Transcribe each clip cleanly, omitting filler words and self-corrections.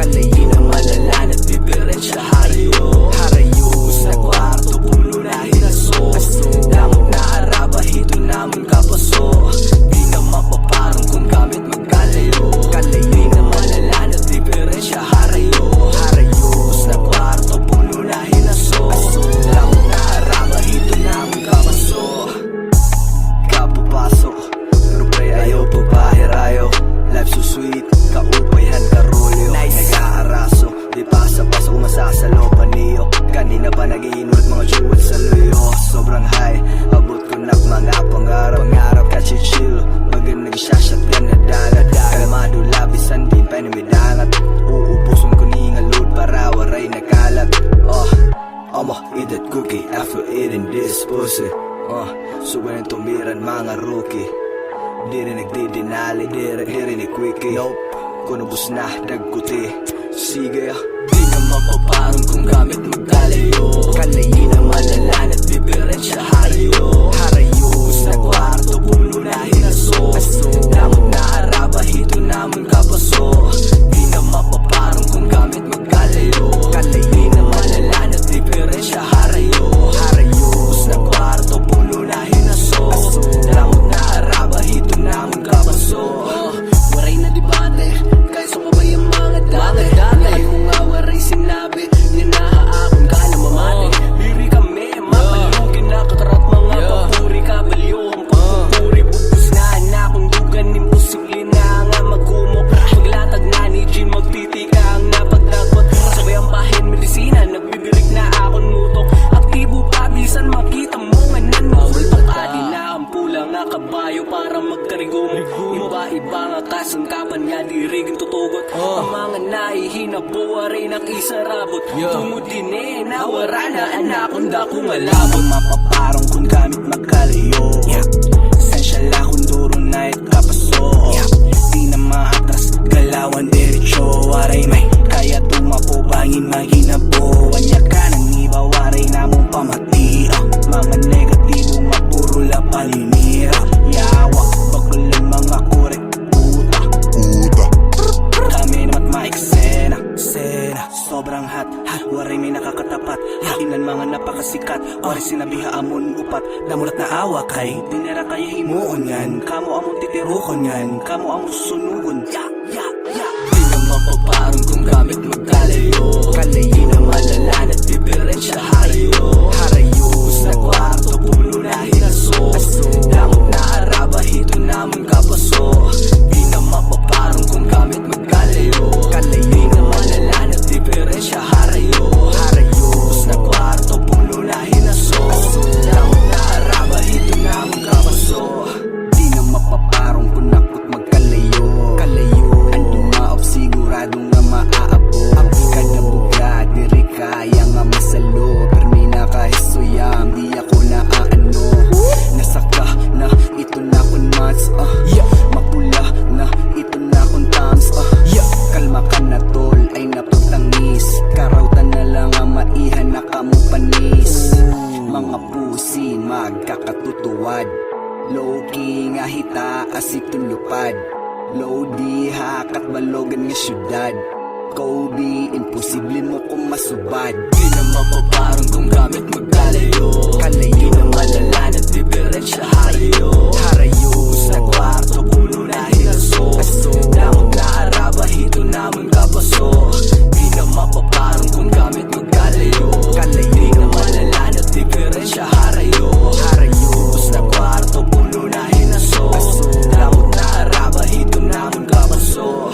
Di na malala na diferensya, harayo. Ubus na kwarto, puno na hinaso. Damot na araba, hito naman kapaso. Di na mapaparang kung gamit magkalayo. Di na malala na diferensya, harayo. Ubus na kwarto, puno na hinaso. Damot na araba, hito naman kapaso. Kapapasok, pero pre ayaw pagpahirayo. Life so sweet, kaupayhan karolyo. Nag-aaraso, di pasa-pasa kung masasalo paniyo. Kanina pa nag-iinod mga jewel sa luyo. Sobrang high, abot ko na mga pangarap. Pangarap ka chill, baga nag-shashotgun na dalat. Kalmado labisan, din pa namidangat. Uubuson ko ni nga load para waray nakalat. I'ma eat that cookie after eating this pussy. So when tumiran mga rookie, di rin nagdidinali, di rin nagquickie. Nope, kunubos na, dagkuti. Sige, di na mapaparang kung gamit magkalayo. Di na malala na diferensya, harayo. Ubus na kwarto, puno na hinaso. Damot na araba, hito naman kapaso. Di na mapaparang kung gamit magkalayo. Di na malala na diferensya, harayo. Ubus na kwarto, puno na hinaso. Damot na araba, hito naman kapaso. Waray na debate, kahit sa mabay ang mga dati. Ngayon ko nga waray sinabi, ninahaakon ka na mamati. Biri kami, mapalugin na kakarat mga papuri kabalyo. Ang pagpupuri, bubus na akong dugan. Imposible na nga magkumok. Paglatag na ni Jean, magtitika ang napagdagot. Sabay ang bahin, medisina, nagbibirig na akong nutok. Aktibo pa, bisan makita mo nga nanukul. Pagkadi na ang pula nga kabayo para magkarigong. Iba-iba nga kasangkapan nga dirigin tutugot. Ang mga nahihina buwa rin ang isarabot. Tumudin nawara na anakong dakong alabot. Mapaparong kung gamit magkalayo. Essential akong duro na kapaso. Di na maatras, galawan diretsyo. Waray may kaya tumapo, bangin maginabo. Wanya ka ng iba, waray na mong pamati. Mga negatibo, mapuro la paninira. Yawa, bagulan mga kurek, puta. Kami namat maeksena, sobrang hot, waray may nakakatapat. Hakinan mga napakasikat, waray sinabiha amon upat. Namulat na awa kay, dinera kaya himuon yan. Kamo among titirukon yan, kamo among susunugon. Di na mapaparang kung gamit magkalayo. Di na malala na diferensya, harayo. Ubus na kwarto, puno na hinaso. Damot na araba, hito naman kapaso. Di na mapaparang kung gamit magkalayo. Di na malala na diferensya, harayo. Ubus na kwarto, puno na hinaso. Damot na araba, hito naman kapaso. Di na mapaparang kung nakot magkalayo. Ando maop, siguradong nga maaabot. Kada buga, diri kaya nga masalo. Permi na kahisuyam, di ako naaano. Nasaka na, ito na kun mats. Mapula na, ito na kun tams. Kalma ka na tol, ay napagtangis. Karautan na lang ang maihan na kamong panis. Mga pusin, magkakatutuwad. Low-key nga hita, asitong lupad. Low-di, hakat balogan nga syudad. Kobe, imposible mo kung masubad. Di na mapaparang kung gamit magkalayo. Di na malala na diferensya, harayo. Ubus na kwarto, puno na hinaso. Damot na araba, hito naman kapaso. Di na mapaparang kung gamit magkalayo. Di na malala na diferensya, harayo. Ubus na kwarto, puno na hinaso. Damot na araba, hito naman kapaso.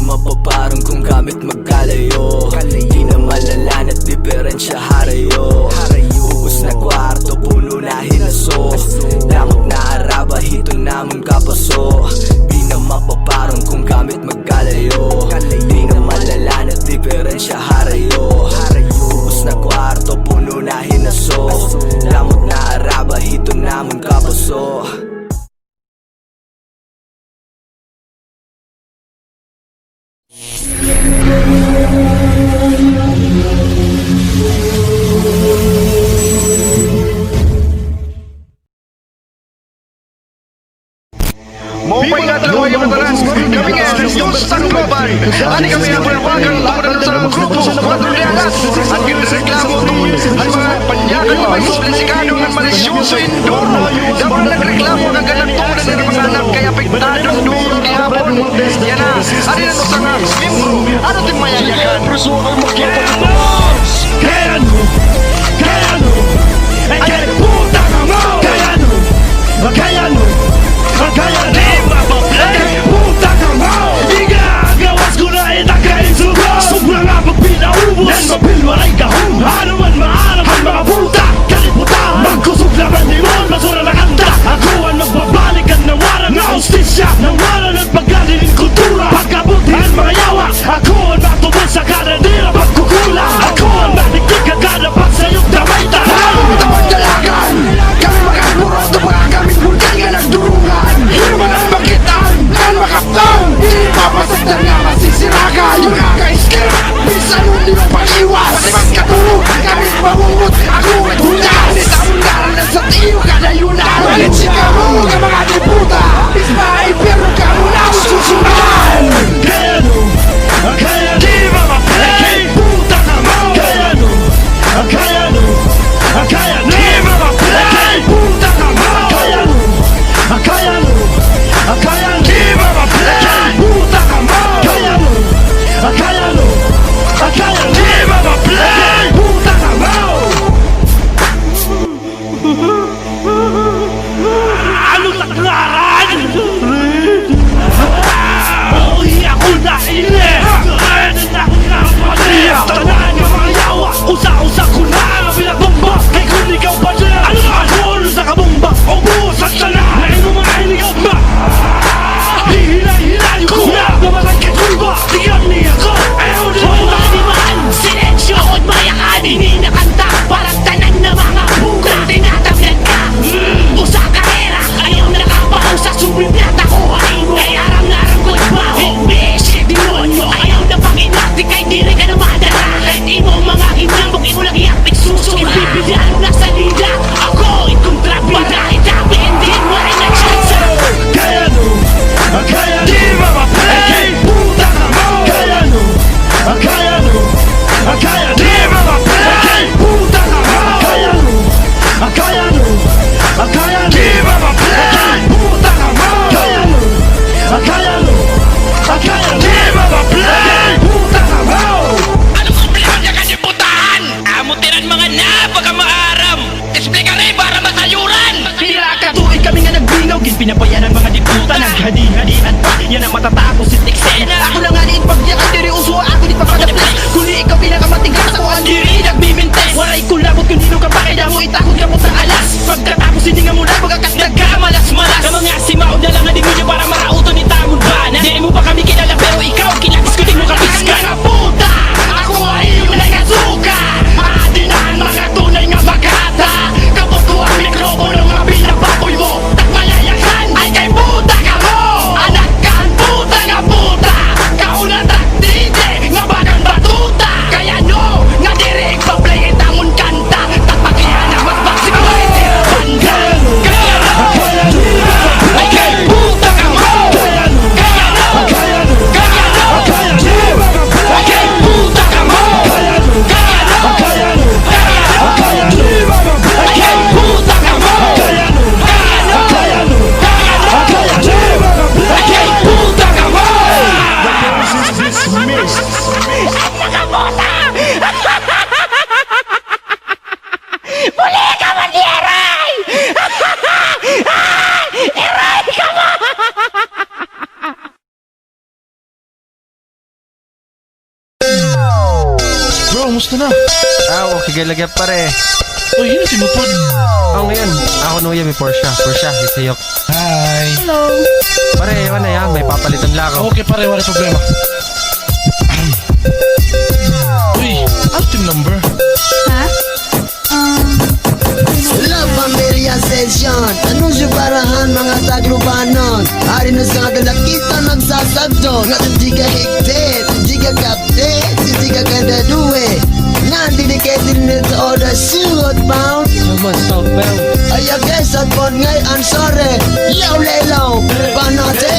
Mapaparang kung gamit magkalayo. Di na malala na diferensya, harayo. Ubus na kwarto, puno na hinaso. Damot na araba, hito naman kapaso. Di na mapaparang kung gamit magkalayo. Di na malala na diferensya, harayo. Ubus na kwarto, puno na hinaso. Damot na araba, hito naman kapaso. Yeah. Maupay nga dalawa yung matalas. Kami nga, yung sangloban. Ani kami ang panawagan laban sa mga grupo sa pagduriagas. At ginreklamo ang mga panyakan ng may suplisikado ng malisyoso induro. Dapat nagreklamo ang ganagtunan ng mga anak kaya apektadong duro ni Hapon. Yan na, ani na to sa nga membro. Ano din mayayagan? Nang wala ng paggaling kultura, pagkabutihan mga yawa. Ako ang matubos sa kanadira, pagkukula. Ako ang matiktik ka kanapak sa iyong damay tahay. Tamang dalagan, kami makagurot ng mga gamit bulkan nga nagdurungan. Hirman ang bakitan, ang makaptang. Hindi mapasagdan nga masisiragan. Yung kaka-iskira, bisan mo di mapag-iwas. Pati magkatulog, kami mamungot, ako at hulas. Hindi tamundaran at sa tiyo kadayunan. Walit sika mo ka mga diputa. Isma ay pero ka muna susundan. Kaya no, di ba ma-play? Puta ka mo. Kaya no, di ba ma-play? Puta ka mo. Kaya no, di ba ma-play? Puta ka mo. Kaya no, di ba ma-play? Puta ka mo. Ano taklaran? Uy, ako na ile! Kailan ako na pamilya? Tanan ng mga yawa! Usa-usa ko na ang pinabomba! Kay kung ikaw pa dyan! Ano na ang sa kabomba? O busan ka na! Nain mo mga iligaw ba? Hihila-hila yung kuya! Namatay kay Tulba! Tingnan niya ko! Ayaw din mo na! Pagdiman, silensyo at mayakan. Ininakanta parang tanan na mga buka. Tinatablan ka, usa karera. Ayaw na nakapaw sa sumibyat ako. Kay aram-aram ko'y baho. Beshi, demonyo. Ayaw na panginati kay diri ka na madara. Imo mga hinambok, imo lang iapik suso. Ibibigyan na sa lida. Ako, ikontrabida. Itabi, hindi mo rin na chance. Di ba ma-play? Puta ka mo. Di ba ma-play? Puta ka mo. Di ba ma-play? Puta ka mo. Di ba ma-play? Puta ka mo. Anong problema niya kasi putahan? Amutiran mga napaka maaram. Explica rin para masayuran. Pila ka tuig kami nga nagbingaw, ginpinapayan ang mga diputa. Naghadi-hadian pa, yan ang matatapos si Tixen. Ako na nga din pagdiyakan, diri uso ako di papadaplas. Kuni ikaw pinakamatigas, ako ang diri nagbimintes. Waray kulabot kung nino ka pa, kaya mo itakot ka mo sa alas. Pagkatapos hindi nga muna, pagkakasdag ka, malas-malas. Ka mga simaw na lang ang demonyo para marauto ni tamon ba na. Di mo pa kami kilala pero ikaw, kinakiskutin mo kabiskan. Mga puta, ako ay iyong nangasuka. Adinan mga tunay nga magata. Kapag ko ang mikropono, mga pinapapoy mo. Takmalayakan ay kay puta ka mo. Anak kan puta nga puta. Kaunan takdide nga bagang batuta. Kaya no, nga dirig pa-play itamon kanta. Tapakihan ang magbaksin mo itirapan ka. Ay kay puta ka mo. Kaya no, ay kay puta ka mo. Muli ka man di Aray! Aray ka mo! Bro, musta na? Okay, lagyan pare. Uy, yun si Mupod. Ngayon, ako nuya may Porsche, isayok. Hi. Pare, ano yan, may papalitan lang ako. Okay pare, wala problema. Uy, ano team number? La Familia Session Anuncio barahan mga taglubanon Hari na sa kadala kita nagsasagdo Nga di ka higpit, di ka kapit, di ka kadadue Nga dedicated nito o the sugot bound Naman, southbound. Ay guess at pod ngay ansore Yaw lelaw Panote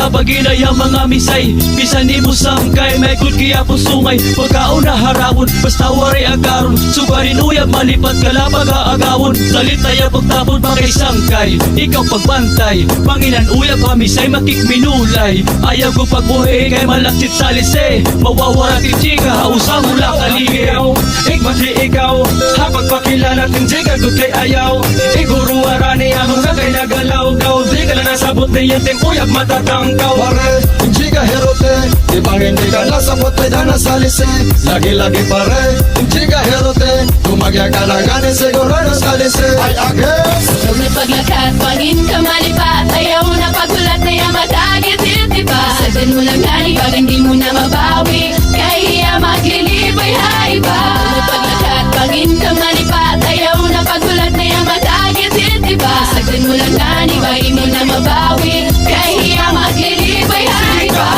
Paginaya mga misay, bisan ni mo sangkay. May good kaya po sungay, pagkauna harawon. Basta wari agaron, sugarin uyab malipat ka lang pag-aagawon. Salita ya pagtapon pa kay sangkay, ikaw pagbantay. Panginan uyab hamisay, makikminulay. Ayaw ko pagbuhi kay malaksit sa lise. Mawawara tichika, usang hula kaligaw. Ikmati ikaw, hapag pakilala tindig agad kay ayaw. Iguro arani amang kay nagalaw daw. Di ka na nasabot na yan uyab matatangkaw. Pare, hindi ka herote, ibang hindi ka nasabot ay dana sa lise. Lagi-lagi pare, hindi ka herote, tumagya ka na gani siguro na sa lise. Ay agad! Huwag na paglakad, pangin ka malipat. Ayaw na pagulat na yung matagit diba? Sagdan mo lang gani, pag hindi mo na mabawi. Kaya maglilibay haiba. Huwag na paglakad, pangin ka malipat. Ayaw na pagulat na yung matagit diba? Sagdan mo lang gani, pag hindi mo na mabawi. Kaya maglilibay haiba.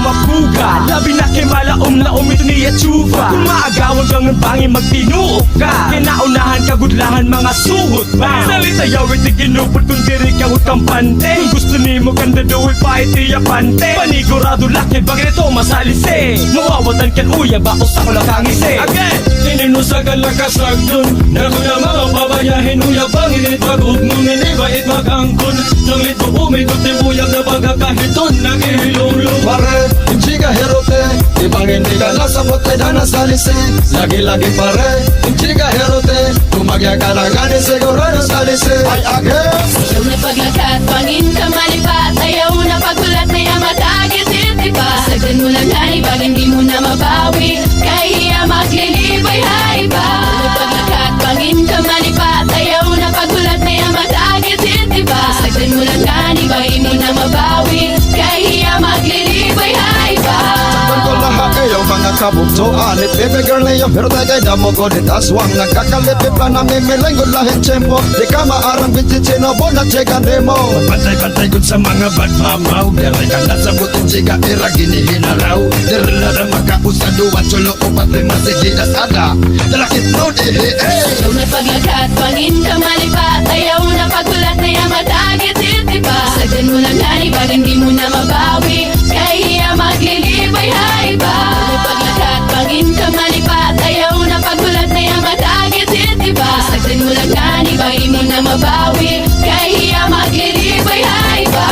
Mapuga, labi na kay malaom na ito niya tsufa. Kung maagawan kang ng bangin magtinuok ka, kinaunahan kagudlahan mga suhot ba. Salita yaw iti ginupot kung diri ka utang pante. Kung gusto ni mo kanda daw pa iti pante. Panigurado laki bagay ito masalise. Mawawatan kan uya bako sa ko lang kangise. Again, tinino sa kalakasag dun. Dako na mga babayahin uya bangin it pag-ug mong inibait mag-angkon. Langit mo umikot ni uyab na pagkakahiton nagihilong-long. Pare, hindi ka herote, ibang hindi ka nasabot ay dana sa lise. Lagi-lagi pare, hindi ka herote, tumagya ka na gani siguro na sa lise. Ay agad! Huwag na paglakad, pangin ka malipat. Ayaw na pagulat na yung matagit diba? Sagdan mo lang gani, pag hindi mo na mabawi. Kaya maglilibay haiba. Huwag na paglakad, pangin ka malipat. Ayaw na pagulat na yung matagit diba? Sagdan mo lang gani, pag hindi mo na mabawi. Kaya maglilibay haiba. Saktan ko lahat kayo mga kabuktuan. It baby girl na yung pero tagay damo ko din aswang. Nagkakalipip lang na mimilenggo lahit tiyempo. Di ka maarang bititsino po na tiyeka demo. Pantay-pantay ko sa mga badmamaw. Diray ka nasabutin siga ira ginihinaraw. Diray na na makausado at sulo o patay masigidas ada. Dalakit no di Huwag na paglakad, pangin ka malipat. Ayaw na pagulat na yung matagit diba? Sagdan mo lang gani, pag hindi mo na mabawi. Kaya maglilibay haiba. Huwag na paglakad, pangin ka malipat. Ayaw na pagulat na yung matagit diba? Sagdan mo lang gani, pag hindi mo na mabawi. Kaya maglilibay haiba.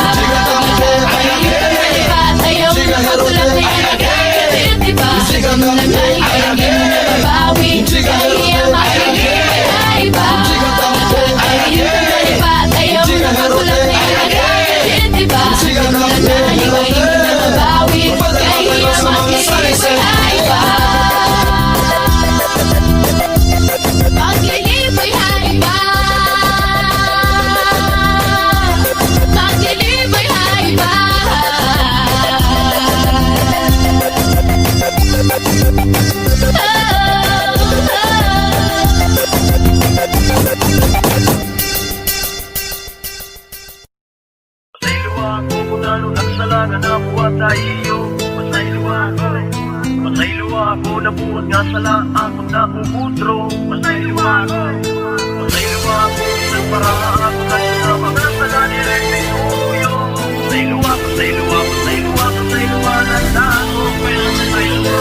Ayaw na pagulat na yung matagit diba? Sagdan mo lang gani, pag hindi mo na mabawi. Kaya maglilibay haiba. Ayaw na pagulat na yung matagit diba? Sagdan mo lang gani, pag hindi mo na mabawi. Kaya maglilibay haiba. Maglilibay haiba. Maglilibay haiba. Pasayluwa ako kung ano nagsalanan na buhat sa iyo. Pasayluwa ako. Pasayluwa ako na buhat nga sala ako na umudro. Pasayluwa ako. Pasayluwa ako isang parama ako na mga sala ni Rene Uyo. Pasayluwa, pasayluwa, pasayluwa, pasayluwa na ako. Pasayluwa.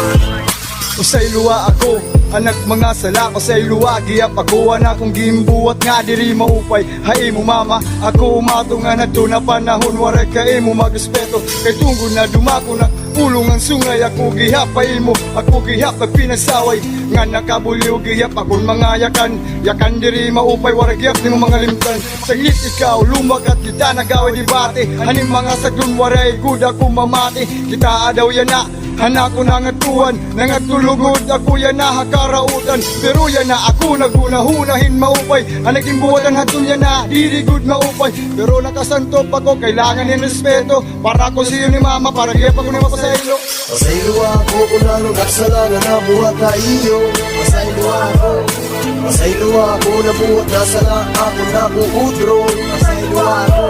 Pasayluwa ako, anak mga sala. Pasayluwa, giyap ako, anak kong gimbuhat nga diri maupay. Hay mo mama, ako umato nga na to na panahon. Waray ka mo magrespeto, kay tunggo na dumako na ulong ang sungay. Ako gihap ay mo, ako gihap pag pinasaway. Nga nakabuliw gihap akong mga yakan diri maupay, waray gihap ni mo mga limtan. Saglit ikaw, lumagat kita nagaway debate. Haning mga saglun, waray good ako mamati. Kita daw yan na anak ko nangatuan, nangatulugod ako yan na hakarautan. Pero yan na ako nagunahunahin maupay. Ang naging buwatan hatun yan na dirigod maupay. Pero nakasantop ako, kailangan ng respeto. Para ko siyo ni mama, para giyap ako ni mapasaylo. Pasayluwa ako kung ano nagsalanan na buhat na iyo. Pasayluwa ako. Pasayluwa ako na buhat na sala ako na kuudro. Pasayluwa ako.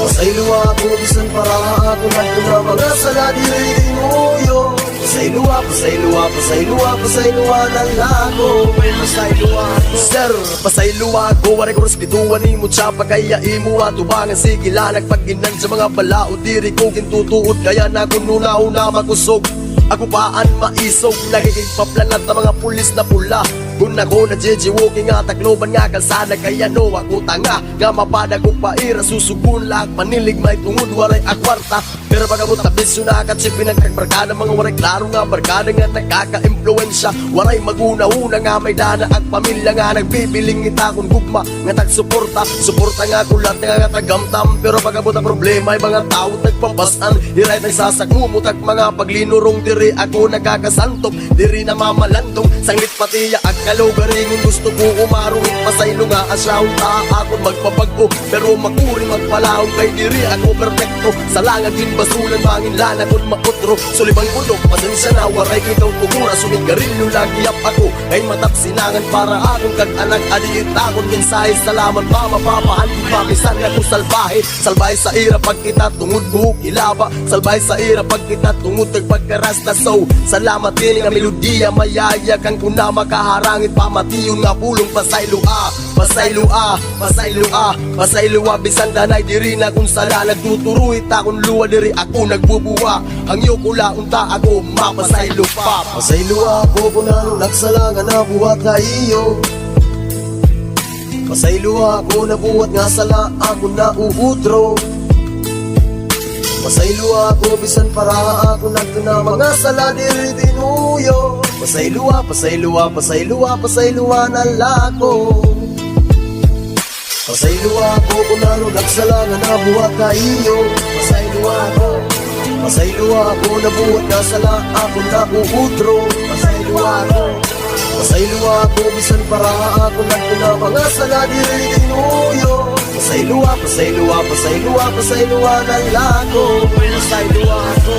Pasayluwa ako bisan para ako na mga sala di rin mo yo. Pasayluwa, pasayluwa, pasayluwa, pasayluwa ng lago. Pasayluwa Sir, pasayluwa ko, waray ko respetuan ni mo tsapa, kaya imo atubangan sigila nagpaginan sa mga balao, diri ko kintutuot, kaya na kununa-una makusog. Ako paan maisog, nagiging paplanat ng mga pulis na pula. Kung ako na jejiwoki nga takloban nga kalsada, kaya no ako tanga nga mapada ko paira, susugun lang panilig may tungod waray akwarta. Pero pag ako tabis yun nakatsipin ang kagbarkada, mga waray klaro nga barkada nga nagkaka-impluensya, waray maguna-una nga may dana at pamilya nga nagbibiling itakon gugma nga tagsuporta. Suporta nga kulat nga tagamtam, pero pag abot ang problema ay mga tao nagpapasan, hiray nagsasakmumutag mga paglinurong, diri ako nagkakasantog, diri na mamalandong sanglit patiya at kalugaringon. Gusto ko umaruin pasaylo nga asyaw ta ako magpapago, pero makuri magpalaong kay diri ako perfecto. Sa langag din basulan bangin lana kun mautro, sulibang bulok pasensya na waray kitaw kumura, sumigarilyo lagi yap ako kay matap sinangan para akong kag-anak adiit akong mensahe. Salamat pa mapapahan di pakisan nga ko salbahe, salbahe sa ira pag kita tungod buhok ilaba, salbahe sa ira pag kita tungod tagpagkarasta. So salamat din nga melodiya mayaya kang kuna makaharangit pamatiyon nga pulong pasaylua, pasaylua, pasaylua, pasaylua bisan danay diri na kung sala nagtuturuit akong luwa, diri ako nagbubuwa ang yukula unta ako mapasaylo pa. Pasaylua ako kung ano nagsalangan na buhat na iyo, pasaylua ako na buhat nga sala ako na uutro. Pasayluwa ako bisan para ako nagtuna mga sala diri tinuyo. Pasayluwa, pasayluwa, pasayluwa, pasayluwa na lako. Pasayluwa ako kung ano nagsalangan na buhat ka iyo. Pasayluwa ako, pasayluwa ako na buhat na sala ako na uutro. Pasayluwa ako, pasayluwa ako bisan para ako nagtuna mga sala diri tinuyo. Pasayluwa, pasayluwa, pasayluwa, pasayluwa ng lago. Pasayluwa ako.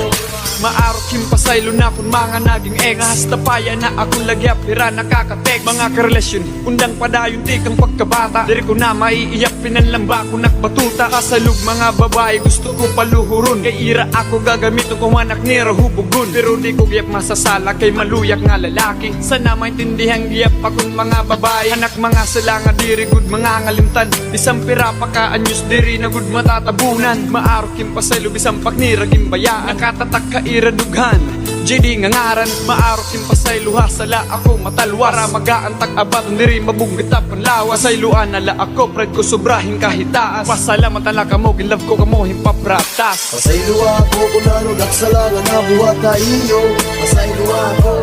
Maarot yung pasaylo na kung mga naging engas, tapaya na akong lagyap, hira nakakatek. Mga karelasyon, undang padayon tikang pagkabata, diri ko na maiiyak, pinanlamba ko nakbatuta. Kasalug mga babae, gusto ko paluhuron, kay ira ako gagamito kung anak nira hubugon. Pero di ko giyap masasala, kay maluyak nga lalaki. Sana maintindihan giyap akong mga babae, anak mga sala nga diri good mga ngalimtan. Isang pira pa ka anyos diri na good matatabunan. Maarot yung pasaylo, bisang pagnira gimbaya, nakatatak ka iradughan, JD nga ngaran. Maarot yung pasayluha sala ako matalwara, magaantag abat diri mabugitap ang lawas. Pasayluan nala ako pride ko sobrahin kahitaas, pasalamat ala kamo ginlove ko kamo himpapratas. Pasayluwa ako kung ano nagsalangan na buhat na iyo. Pasayluwa ako,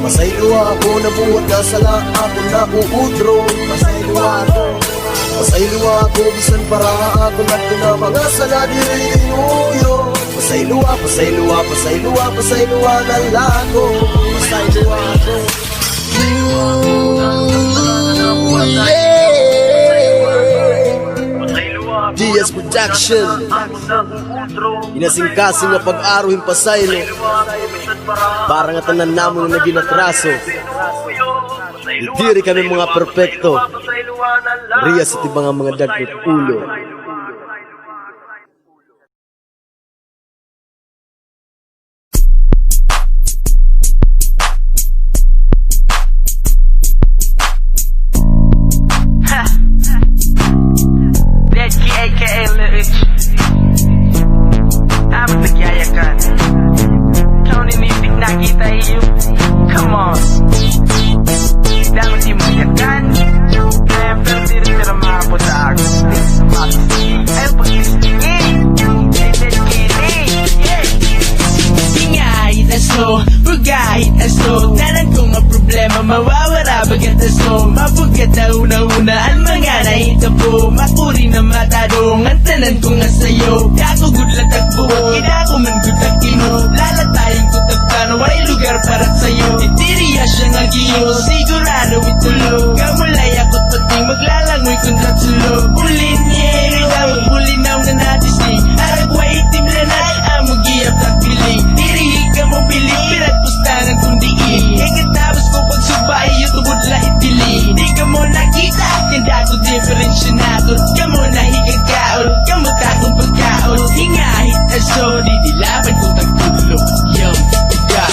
pasayluwa ako na buhat na sala ako na uutro. Pasayluwa ako, pasayluwa ako bisan para ako nagtuna mga sala diri tinuyo. Pasayluwa, pasayluwa, pasayluwa, pasayluwa ng lago. Pasayluwa ako. DS Production, inasingkasing nga pag-aruhin pasaylo para nga tanan namo na ginatraso. Diri kami mga perpekto, riya sa tibang mga dagkot ulo. aka Lyrics. Apa terkiayakan? Kau ni mimpi nak kita hidup. Come on. Dan mesti mengingatkan nempel diri termabut aku. Ayo pergi sini. Ingay aso, bugay aso, tanan kong mga problema mawawala bagat aso. Mabugat na una-una ang mga nahitapo, makuri na matadong ang tanan kong asayo. Kako gudlat at buwag, kinako man gudak kino, lalatayin ko tagkano, ay lugar para sa'yo. Itiriya siya nga giyo, sigurado itulo, kamulay ako't pati maglalangoy kung tatsulo. Ulin niya, rinang bulinaw na natin si aragway itim na na, amugiyap at piling. Dirihi ka mo biling, pirat pustanan kung diin. Ikatapos ko pagsubay, yutubod la itili. Di ka mo nakita, kanda ko diferensya nato. Ka mo nahigang kaon, ka mo takong pagkaon. Hingahit aso, di dilaban ko tagtulo. Yo, yeah.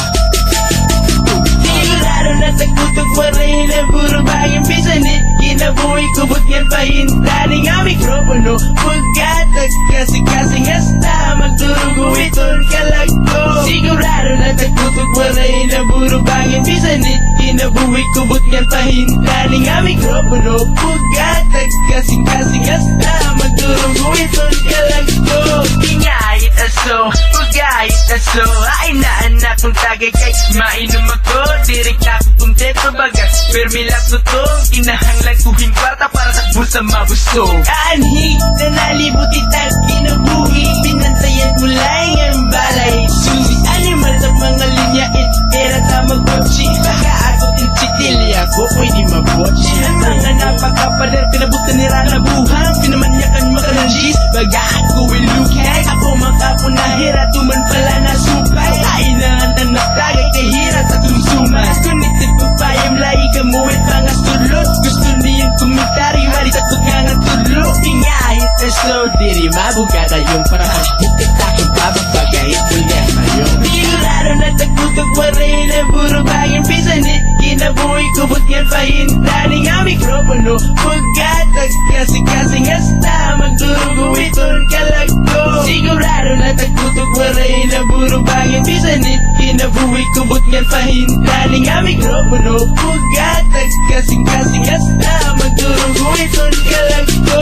kubot ngan pahintaning ang mikropono Pugatag kasing-kasing hasta magdurong iton kalagto Ingayit aso, pagayit aso Ay naanak kong tagay kay mainom ako Direk na akong kumteto bagas Permilak to Inahanglan kuhing kwarta para takbo sa mabusog Anhig na nalibuti tag kinabuhi Pinantayan mo lang ang balay Susi animal sa mga linya Pera ta mag-botchi Baka ako insitilya ko pwede mag-botchi Ang mga napakapader Pinabutan ni Rana buhang Pinamanyakan makalanjis Baga ako ilukay Ako makapunahira Tuman pala na supay Kainangan na nagtagay kahira sa tumsuman Kunitin ko pa yung lahi kamuhit pangas tulot Gusto niyang komentary Wali takot nga nga tulot Ingahit na slow Diri mabugada yung parahan Hitik takin pabagpagahit ulit ngayon Sigurado na tagputog waray na puro baging pisanit Kinabuhi kubot yan pahintaning ang mikropono Pagkatag kasing-kasing hasta magdurugo iton kalagto Sigurado na tagputog waray na puro baging pisanit Kinabuhi kubot yan pahintaning ang mikropono Pagkatag kasing-kasing hasta magdurugo iton kalagto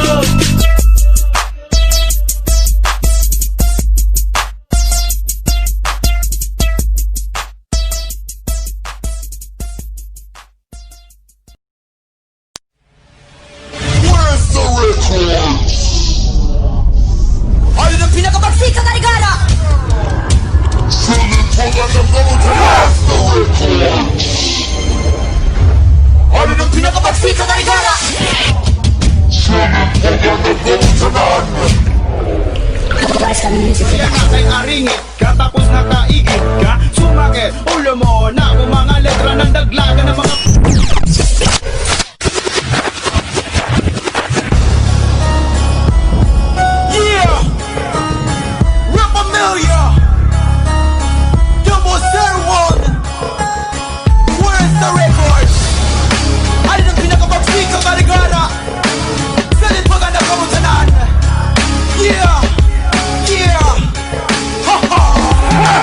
Ano ng pinakabagsika na regala? Ano ng pinakabagsika na regala? Kaya nakay-aringit ka tapos nakaigit ka Sumakit ulo mo na kung mga letra ng daglaga ng mga Yeah! Rap Amelia! Double 01! Where's the record? Ano ng pinakabagsika ka regala? Salit mga nakamusanan Yeah! Yeah! Ha ha!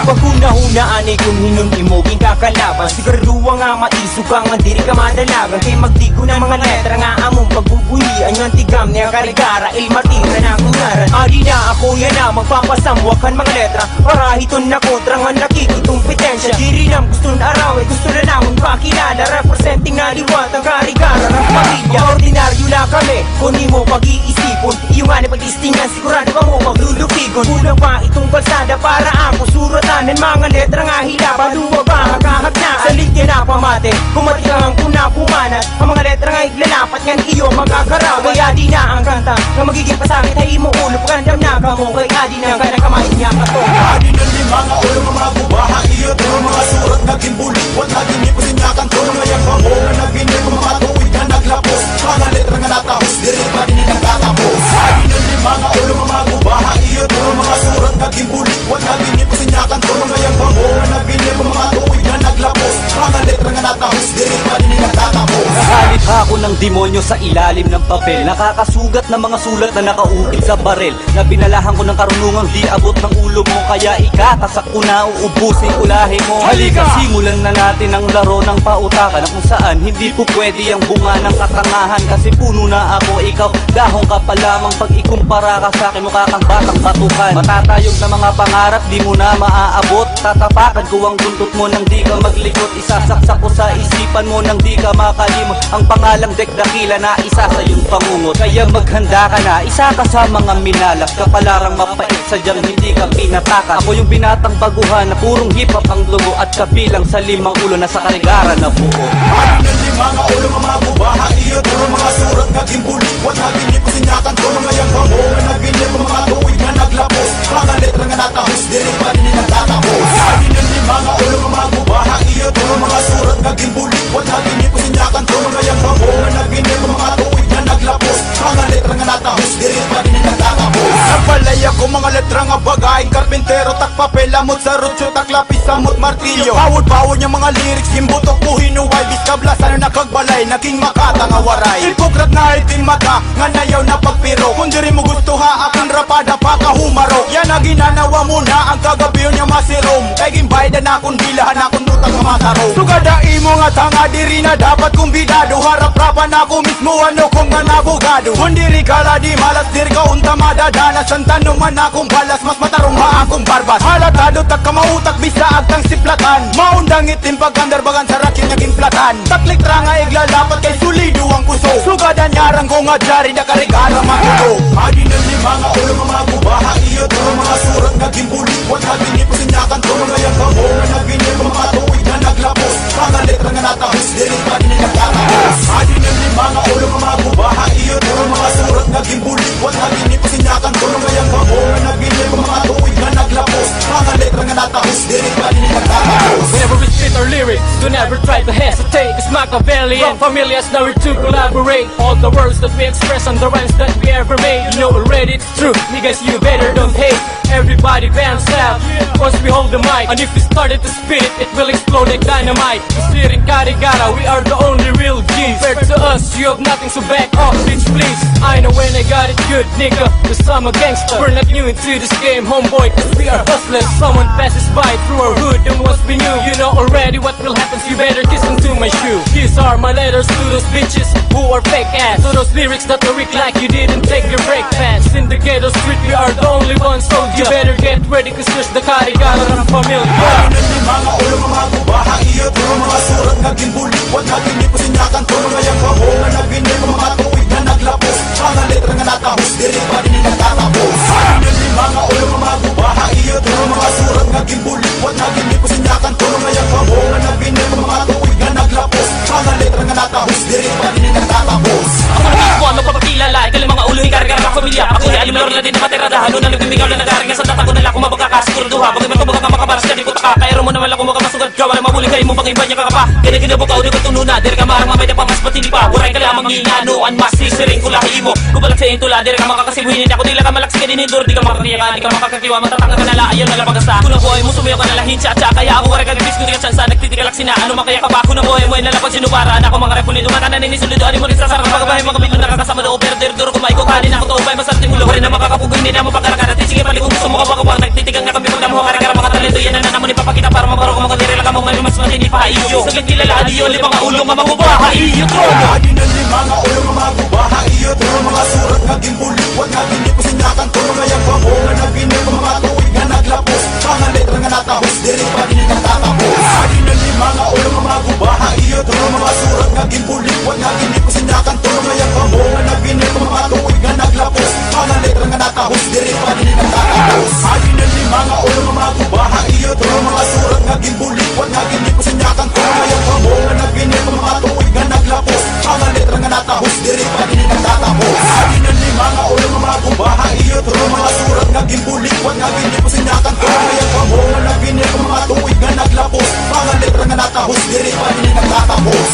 Paguna-hunaan ay kung hinong imoging kakalaban Siguraduwa nga maisog ka nga diri ka madalagan Kay magdigo ng mga letra nga among pagbubuhian Yung tigam niya karigara il matira na kungaran Adi na ako yan na magpapasamwakan mga letra Para hiton na kontra nga nakikitumpetensya Diri nam gusto na araw gusto na namang pakilala Representing na liwat ang karigara ng pamilya Ordinaryo na kami kung di mo pag-iisipon Iyong nga na pag-istingan sigurado ka mo maglulupigon Kulang pa itong balsada para ako suratan ng mga letra nga hila Paluwa ba hagahagna Salit yan na pamate Kumatikang kung napumanat Ang mga letra nga iglalapat ngan iyo magagaraw Kaya di na ang kanta Na magiging pasakit ay mo ulo Pagandam na ka mo Kaya di na ka nakamait niya ka to Adi ng mga ulo mga gubaha Iyo turo mga surat naging bulit Wat naging nipusin niya kan tono ngayang bango Na naging mga tuwid na naglapos Mga letra nga natapos Diri pa din nagtatapos Adi ng mga ulo mga gubaha Iyo turo mga surat naging bulit Wat naging nipusin niya kan tono ngayang bango Na naging mga tuwid na naglapos Mga letra nga natapos Diri pa din nagtatapos Nakalit ako ng demonyo sa ilalim ng papel Nakakasugat na mga sulat na nakaukit sa barel Na binalahan ko ng karunungang di abot ng ulo mo Kaya ikatasak ko na uubusin ulahe mo Halika! Simulan na natin ang laro ng pautakan Na kung saan hindi po pwede ang bunga ng katangahan Kasi puno na ako, ikaw dahong ka pa lamang Pag ikumpara ka sa akin mukha kang batang batukan Matatayog na mga pangarap di mo na maaabot Tatapakan ko ang buntot mo nang di ka maglikot Isasaksak ko sa isipan mo nang di ka makalimot Ang pangalang dekdakila na isa sa iyong pangungot Kaya maghanda ka na, isa ka sa mga minalas Kapalarang mapait, sadyang hindi ka pinatakas Ako yung binatang baguhan na purong hip-hop ang dugo At kabilang sa limang ulo na sa karigara na buo Adi ng mga ulo mga gubaha Iyo turo mga surat naging bulit Wat naging nipusin niya kan tono ngayang bango Na naging mga tuwid na naglapos Mga letra nga natapos Diri pa din nagtatapos Adi ng mga ulo mga gubaha Iyo turo mga surat naging bulit Wat naging nipusin niya kan tono ngayang bango Na naging mga tuwid na naglapos Mga letra nga natapos Diri pa din nagtatapos Napalaya ko mga letra nga bagay Karpintero tak papel amot sa rutyo tak lapis amot martilyo Bawod-bawod yung mga lyrics Gimbutok po hinuway Bis kablasan na nakagbalay Naging makata nga waray Hipokrat na iting mata Nga nayaw na pagpiro Kung diri mo gusto ha Akang rapada pa kahumaro Yan na ginanawa mo na Ang kagabi niya masirom Kay gimbay na akong bilahan akong ang kamataro. Sugadai mo nga tanga diri na dapat kumbidado. Harap-rapan ako mismo ano kung nga nabugado. Mundiri kala di malas diri ka unta madadanas. Ang tanong man akong balas mas matarong ha akong barbas. Halatado tak kamautak bisa agtang siplatan. Maundang itim pagkandarbagan sa rakin naging platan. Taklik ranga iglalapat kay sulido ang kuso. Sugadan nyarang ko nga jari na karigara makulo. Adi na ni mga ulo mga gubaha iyo turo mga surat naging bulit. Wag naging ipasinyakan turo nga yung kamo nga naging mga tuwid na naglapos. Mga letra nga natahos diri pa din nagtatapos. Adi na ni mga ulo mga gubaha iyo turo mga surat naging bulit. Wag naging ipasinyakan turo nga yung kamo nga naging mga tuwid na naglapos. Mga letra nga natahos diri pa din nagtatapos. Whenever we spit our lyrics, don't ever try to hesitate. It's Machiavellian, familiars now we're to collaborate. All the words that we express on the rhymes that we ever made. You know already it's true, niggas you better don't hate. Everybody bounce out, once we hold the mic. And if we started to spit it will explode like dynamite. Cause here in Karigara, we are the only real G's. Compared to us, you have nothing, so back off, bitch please. I know when I got it good, nigga, cause I'm a gangster. We're not new into this game, homeboy, cause we are hustlers. Someone passes by through our hood, and once we knew, you know already what will happen, so you better kiss into my shoe. These are my letters to those bitches who are fake ass. To those lyrics that are weak like you didn't take your break fast. In the ghetto street, we are the only ones, so you better get ready, cause there's the Karigara ng pamilya. Adi na ni mga ulo mga gubaha iyo turo mga surat naging bulit. Wag naging ipasinyakan turo nga yung kamo nga naging mga tuwid na naglapos. Mga letra nga natahos diri pa din nagtatapos. Adi na ni mga ulo mga gubaha iyo turo mga surat naging bulit. Wag naging ipasinyakan turo nga yung kamo nga naging mga tuwid na naglapos. Mga letra nga natahos diri pa din nagtatapos. Ako na mismo ang magpapakilala. Ikaw lang mga ulo Karigara ng pamilya. Ako ay alim laro na din na matirada. Halo na nagbibigaw na nagaring sa data ko nala kung mabagkakasiguraduha. Bagay man kumbaga ka makabaras ka di puta ka. Kaya mo naman lang kumbaga masugad ka. Wala mabuli kayo mo pang iba niya kakapa. Ginaginabo ka o di ko tununa. Diri ka marang mamay na pa mas patili pa. Uray ka lamang inganoan mas sisiring ko lahi mo. Kubalak sa intula. Diri ka makakasibuhin. Ako dila ka malaksi ka dinindur. Di ka makakakiyakan. Di ka makakakiwa. Matatanga ka nala. Ayaw nala pagkasa. Kung ang buhay mo sumayo ka nalahin siya. Kaya ako waray ka nabis ko di ka tsansa. Nagtitigalak sina. Ano man kaya ka ba? Kung ang buhay mo ay nalapag sinubaran. Ako mga repulido. Matanan ninisulito. Ani mo rin sa sarang magabahay mga bilon nakakasama daw. Pero diri duro kumain ko kanin ako to. Ubay masarting ulo. Wala na makakapugoy. Hindi na mo pagkarakarating. Sige pali kung gusto mo ka pagkapag. Nagtitigang na kami pag namuha Karigara mga talento. Yan na naman ipapakita para mabaro ko mga dirila ka mo. May mas matindi pa iyo. Saglit kilala adiyo. Limang ulo nga magubaha iyo. Adi na ni mga ulo mga gubaha iyo turo mga surat naging bulit. Wag naging ipasinyakan turo nga yung kamo nga naging mga tuwid na naglapos. Mga letra nga natahos diri pa din nagtatapos. Adi na ni mga ulo mga gubaha iyo turo mga surat naging bulit. Wag naging ipasinyakan turo nga yung kamo nga naging mga tuwid na naglapos. Mga letra nga natahos diri pa din nagtatapos. Adi na ni mga ulo mga gubaha iyo turo mga surat naging bulit. Wag naging ipasinyakan turo nga yung kamo nga naging mga tuwid na naglapos. Mga letra nga natahos diri pa din nagtatapos. Adi na ni mga ulo mga gubaha iyo turo mga surat naging bulit. Wag naging ipasinyakan turo nga yung kamo nga naging mga tuwid na naglapos. Mga letra nga natahos diri pa din nagtatapos.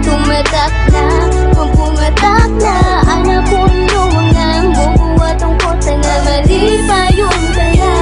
Tumatak na, kung pumatak na anak ko mga bubuhat ang kota na mali pa yung kaya.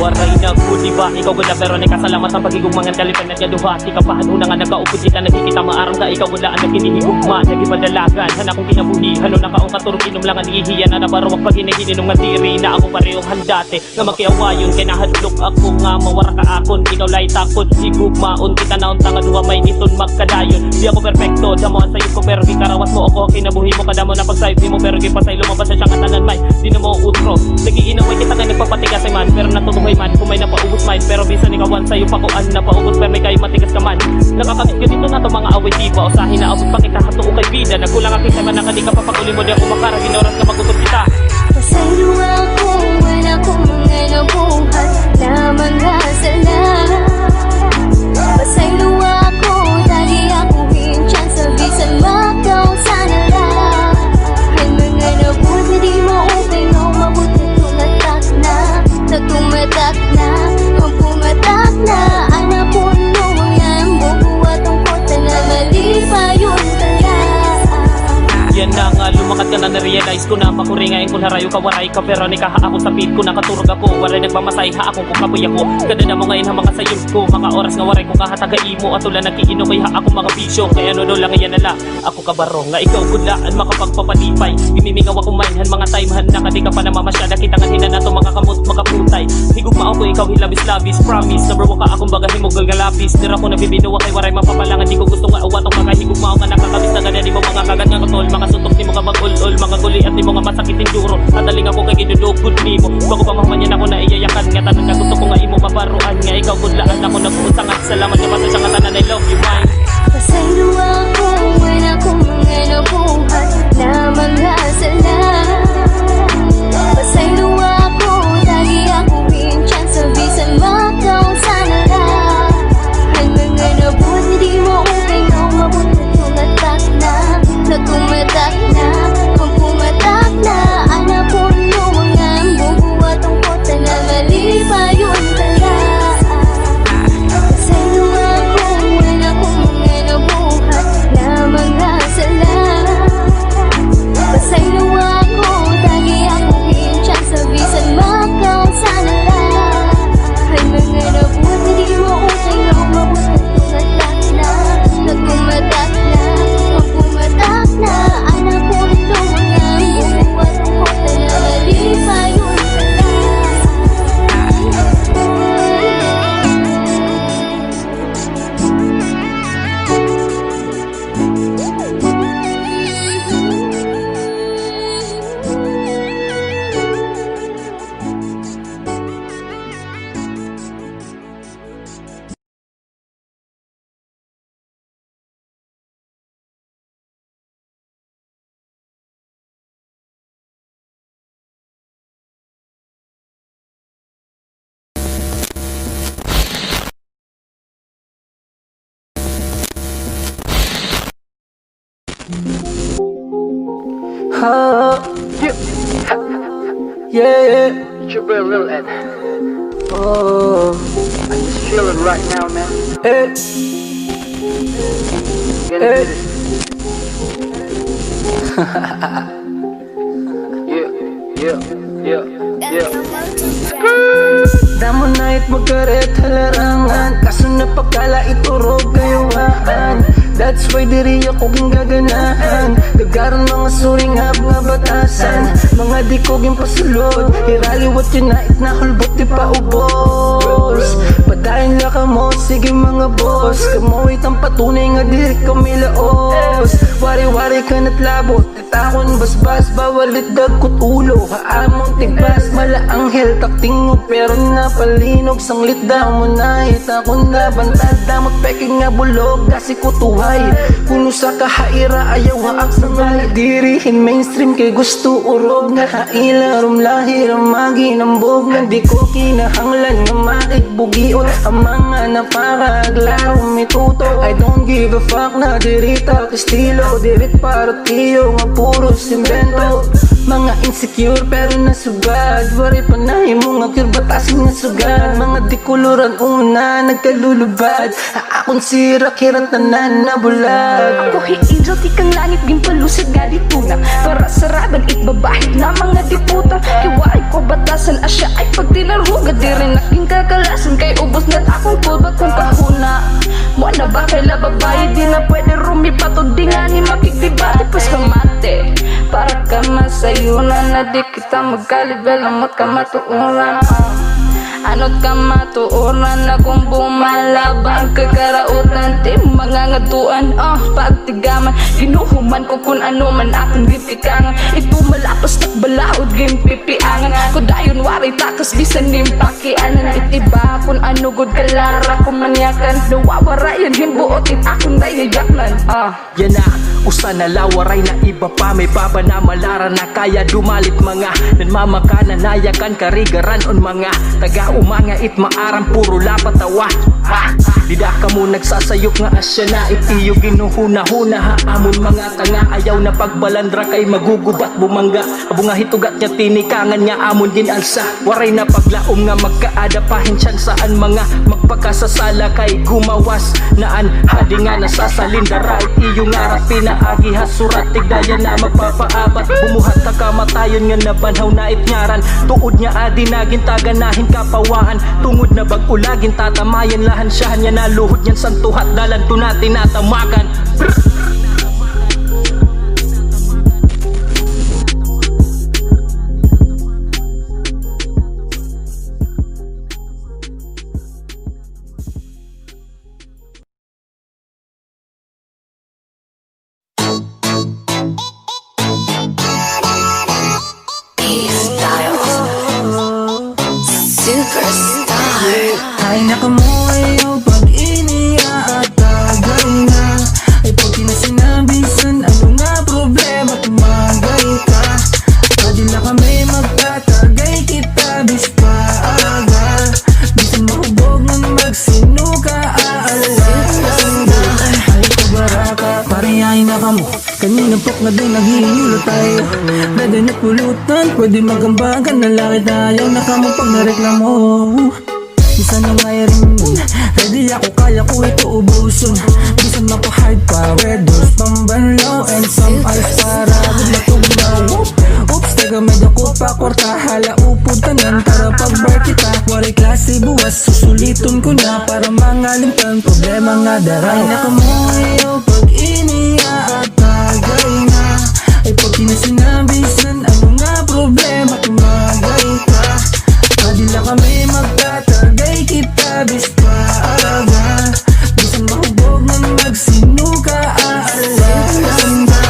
Waray na ko, diba? Ikaw gula pero ni kasalamat ang pagigugmangan kalipan na gaduha. Di ka pahan una nga nagkaupod kita. Nakikita maarang ka, ikaw wala ang naginihigugma. Nagipadalagan, hana kong kinabuhi. Hano na kaong katurong inom lang ang ihiyan. Na nabarawak pag hinihininong nga diri. Na ako parehong handate nga makiawayon. Kaya nahadlok ako nga mawara ka akon. Ikaw lay takot, higugmaon. Kita na unta nga duha may ison magkadayon. Di ako perfecto, damoan sa'yo ko pero gikarawat mo ako. Kinabuhi mo kadamo na pagsayot di mo pero gipasay lumabas sa siyang katanan may. Di na mo utro, nagiinaway kita nga nagpapatigas man. Pero natutuhoy man, kung may napaubos man. Pero bisan ikawan sa'yo pakuan napaubos pero may kayo matigas ka man. Nakakakit ka dito na to mga away diba. Usahin na abot pa kita hatuo kay bida. Nagkulang aking sama na kadi ka papakuli mo. Di ako makaragin oras na magutom kita. Pasaylo ako, wala kong mga nabuhat. Lamang ko na makuringayin kung harayo ka waray ka pero ni kaha ako sa pit ko nakaturog ako waray nagmamasay ha akong kung kapoy ako kada mo ngayon ha mga sayod ko mga oras nga waray ko kahatagai mo at ulan nagkiino kay ha ako mga bisyo kaya no lang yan nala ako kabaro nga ikaw gudlaan makapagpapalipay bimimingaw ako mainhan mga timehan na kadi ka pa namamasyada kitangan hina na to mga kamot makaputay higugma ako ikaw hilabis-labis promise number 1 ka akong bagahin mo galgalapis tira ko nabibinuwa kay waray mapapalangan di ko gusto nga uwatong makahigugma ako nga nakakabis na ganyan di mo mga kagat nga kutol mga suntok di mo nga mag-ul-ul mga guli at di mo nga masakitin duro ataling ako kay ginulugod ni mo bago pa mamanyan ako na iyayakan nga tanan ka gusto ko nga imo maparuan nga ikaw gudlaan ako nag-uusang at salamat nga pasasya nga tanan I love you mine Pasaylo ako when ako mga nabuhat na mga sala Pasaylo ako, lagi ako pinchang sabi sa makaw sana lang Ang mga nabuhat hindi mo okay na umabot na tumatak na tumatak na kung pumatak na anak ko lumangan bubuhat ang kota na mali pa yun kaya Pasaylo ako when ako mga nabuhat na mga sala Pasaylo ako, lagi ako pinchang sabi sa makaw sana lang Ay mga nabuhat hindi mo okay na umabot na tumatak na kung pumatak na anak ko lumangan bubuhat ang kota na mali pa yun Yeah, it's your boy Lil Ed. Oh, I'm just feeling right now, man. Ed. Ed. Yeah. Damo na it magkaret halarangan kaso napakala iturog kayawaan That's why diri ako gaganahan Gagaron mga suringab nga batasan Mga di ko gimpasulod Hiraliwat yun na itnahulbot di pa ubos Padayon la ka mo, sige mga boss Kamawit ang patunay nga diri kami laos Wari-wari ka na't labot Itakon basbas, bawalit dagkot ulo Haamong tigbas, mala anghel taktingo Pero napalinog, sanglit daw mo na Itakon na bantad, damot peking nga bulog Kasi kutuhay, puno sa kahaira Ayaw haak sa mga dirihin Mainstream kay gusto urog Nga haila, rumlahi, ramagi Nambog na di ko kinahanglan Nga makikbugiot ang mga napakaglaro Mituto, I don't give a fuck na dirita Estilo, dirit para tiyo Nga puro simbento Mga insecure pero nasugad Wari panay mo nga kirbatasin nga sugad Mga dikuluran una nagkalulubad Akong sira kirang tanan na bulag Ako hiidro ti kang langit gimpalusad nga dituna Para saraban itbabahid na mga diputa Kiwaay ko batasan asya ay pagtinarhuga Di rin aking kakalasan kay ubos na akong kulbat kong kahuna Mo na ba kay lababayi di na pwede rumipatod Di nga ni makikdibati pas kamate Para ka masayunan na di kita magkalibel Amot ka matuuran Anot ka matuuran na kung bumalabang kakarautan Di mga ngatuan, pagtigaman Ginuhuman ko kung ano man akong gitikangan Ito malapas nagbalaod, gimpipiangan Kudayon wari takas bisan nimpakianan Itiba kung ano good kalara kumanyakan Nawawarayan himbuot it akong dayajaknan Yan na, usa na lawaray na iba pa May baba na malara na kaya dumalit mga Nanmamaka na nayakan karigaran on mga Taga umanga it maaram puro lapatawa Dida ka mo nagsasayop nga asya na itiyo ginuhuna-huna ha amon mga tanga ayaw na pagbalandra kay magugubat bumangga abo nga hitugat nya tinikangan nga amon din alsa waray na paglaom nga magkaada pahinsyan saan mga magpakasasala kay gumawas naan hadi nga nasasalindara itiyo nga rapi na agi hasurat tigdaya na magpapaabat bumuhat ta kamatayon nga nabanhaw na itnyaran tuod nya adi nagin taganahin kapawaan tungod na bag-ulagin tatamayan lahan siya nya naluhod yan santuhat dalan to natin natamakan. Ay nakamuhay o pag iniaatagay na ay pag kinasinabisan ano nga problema tumagay ka pwede na kami magtatagay kita bis pa aga bisan mahubog ng magsinuka aalas ka ay kabaraka parehain na kamo kanina pok na din naghihilo tayo dada na pulutan pwede magambagan na laki tayo nakamo pag nareklamo Bisan na ngayon ready ako kaya ko ito ubuson Bisan ako hard power dos pambanlaw and some ice para matugnaw Oops taga medyo ko pa kwarta hala upod tanan para pagbar kita Waray klase buwas susuliton ko na para mangalimtan problema nga daray nakamuhay o pag iniaatagay na ay pag kinasinabisan ano nga problema tumagay ka Pwede lang kami magtatagay kita bis pa aga Bisan mahubog ng magsinuka aalasan ka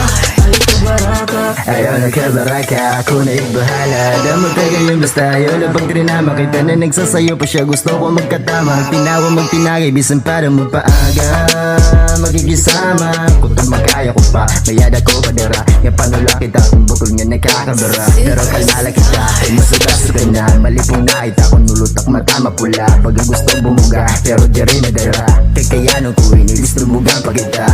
Ay kabaraka Ayaw na kabaraka, ako na ibahala Damag tayo yung basta ayaw na pag rin na makita na nagsasayo pa siya Gusto ko magkatama, magtinawa magtinagay Bisan para magpaaga Magkikisama, kung magkaya ko pa Mayada ko padera, nga panula kita Kung bukol nga nakakabara Pero kalmala kita, masugas ka na Malipong nakita kung nulutak mata mapula Baga gusto bumuga, pero di rin madara Kakayanon ko inilis tumuga pa kita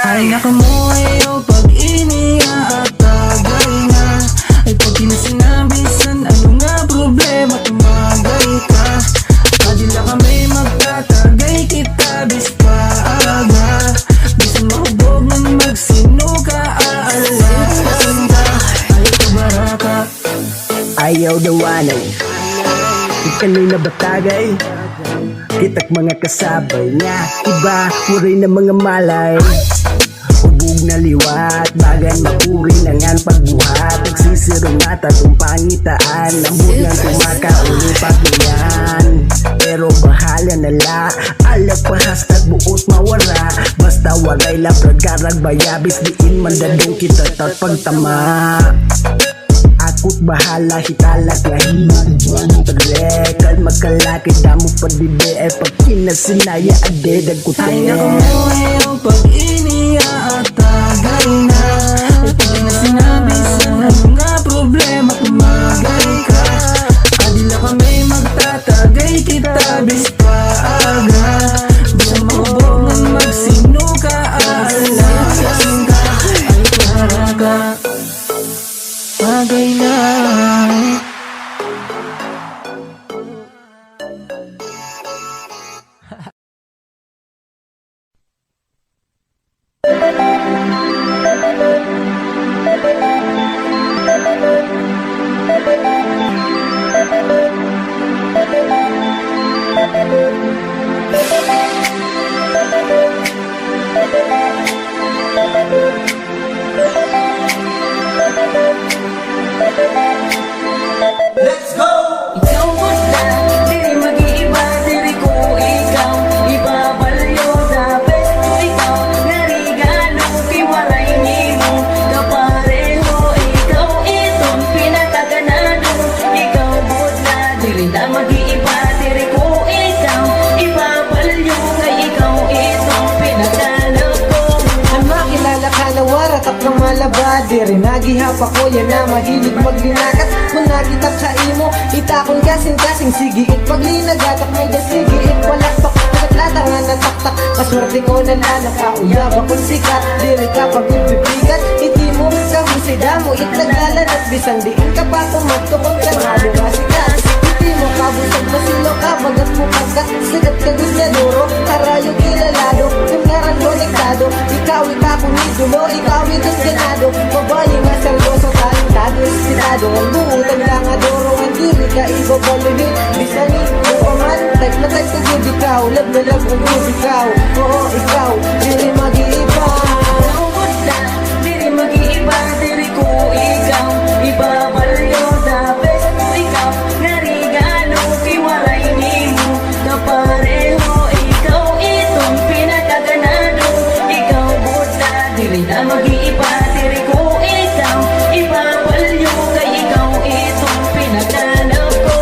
Ay nakamuhay o pag iniaatagay na Ay pag kinasinabisan ano nga problema tumagay ka Pwede lang kami magtatagay kita bis pa aga Bisan mahubog ng magsinuka aalasan ka Ay kabaraka Ayaw dawanay Ikano'y nabatagay Kitak mga kasabay nga Iba, muray na mga malay Ubog na liwat Bagan makuri na ngan pagbuhat Nagsisirong at atong pangitaan Nambog ng tumakauli pagniyan Pero bahala na la Alak pa hashtag buot mawara Basta waray labrad karag bayabis Diin mandadong kita tat pagtama Ako't bahala hitalak lahimag Pagrekal magkalaki damo pa dibe Ay pag kinasinaya adedag ko Ay nakamuhay o pag iniaatagay na Ay pag kinasinabisan ano nga problema tumagay ka Pwede lang kami magtatagay kita bis pa aga Bisan mahubog ng magsinuka aalasan ka Ay kabaraka Bagay na Ikaw wala, diri mag-iiba, diri ko ikaw Ibabalyo dapat ko ikaw Narigalo, piwaray nimo Kapareho, ikaw itong pinakaganado Ikaw budla, diri na mag-iiba, diri ko ikaw Ibabalyo, kay ikaw itong pinagdalo ko Ang makilala ka na ba? Di rin nagihap ako, yan na mahilig maglinakat. Kung nagitak sa imo, itakon kasing-kasing. Sige, paglinagat at may dasigi, palakpak. Naglatangan ng taktak, kaswerte ko na nakauyaw akong sikat. Diri ka pagpipigat, iti mo kahusay damo. Itlaglalanat, bisang diin ka pa tumagtukot ka nga lumasikat. Iti mo kabusag masilo ka, bagat mo kagat. Sigat ka gunyadoro, karayo kilalado. Kungaran konektado, ikaw kung idulo, ikaw itos ganado. Babae nga seryoso, talentado, estirado. Ang buutang lang adoro, ang diri ka ibabaluhin. Bisanin mo paman, type na type ka good ikaw. Love na love ang good ikaw. Oo, ikaw, diri mag-iiba. Naubos na, diri mag-iiba, diri ko ikaw. Ibabalyo na best mo ikaw. Narigalo, kiwalay ni mo. Kapareho, ikaw itong pinakaganado. Ikaw buta, diri na mag-iiba, diri ko ikaw. Ibabalyo, kay ikaw itong pinaghanap ko.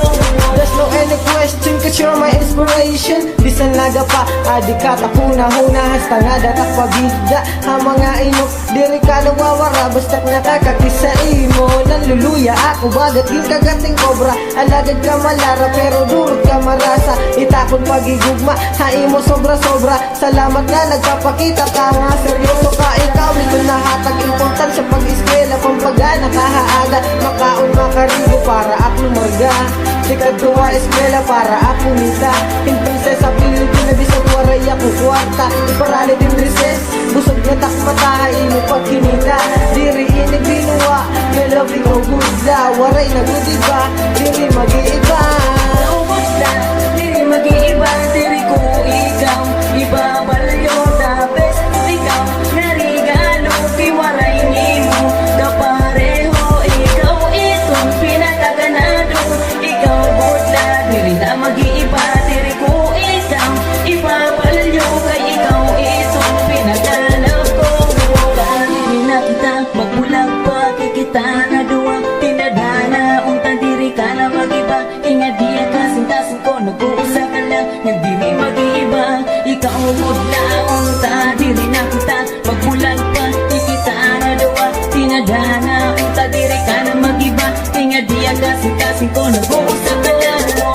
There's no any question, cause you're my inspiration. Bisan laga pa, adi ka takuna-huna. Hasta nga datak pabigda, ha mga inok. Diri ka nawawara, basta't nakakakisa imo. Nanluluya ako, bagat yung kagating kobra. Alagad ka malara, pero durot ka marasa. Itakot pagigugma, ha imo sobra-sobra. Salamat na nagpapakita ka nga, seryoso ka ikaw. Ito nahatag importansya pag-eskwela, pampagana kahaaga. Makaon makarigo para ako marga. Sikad tuwa eskwela para ako mita. Impinsa sa Pilipina, bisag waray ako kwarta. Iparali din recess, busog na takmata. Ino pagkinita, diri inig binuwa. May love ikaw good da, waray na good iba. Diri mag-iiba. Naubos na, diri mag-iiba, diri ko ikaw. Ibabalyo na best mo ikaw. Narigalo, kiwalay ni mo. Kapareho, ikaw itong pinakaganado. Ikaw butla, diri na mag-iiba, diri ko ikaw. Ibabalyo, kay ikaw itong pinaghanap ko. Diri na kita, magbulag pa, kikita na duwa. Tinadhana, unta diri ka na mag-iba. Ingat diya kasing-kasing ko, nag-uusa ka lang. Nagdiri mag-iiba, ikaw butla, unta diri na kita. Magbulag pa, kikita na duwa. Tinadhana, unta diri ka na mag-iba. Ingat diya kasing-kasing ko, nag-uusa ka lang. Ikaw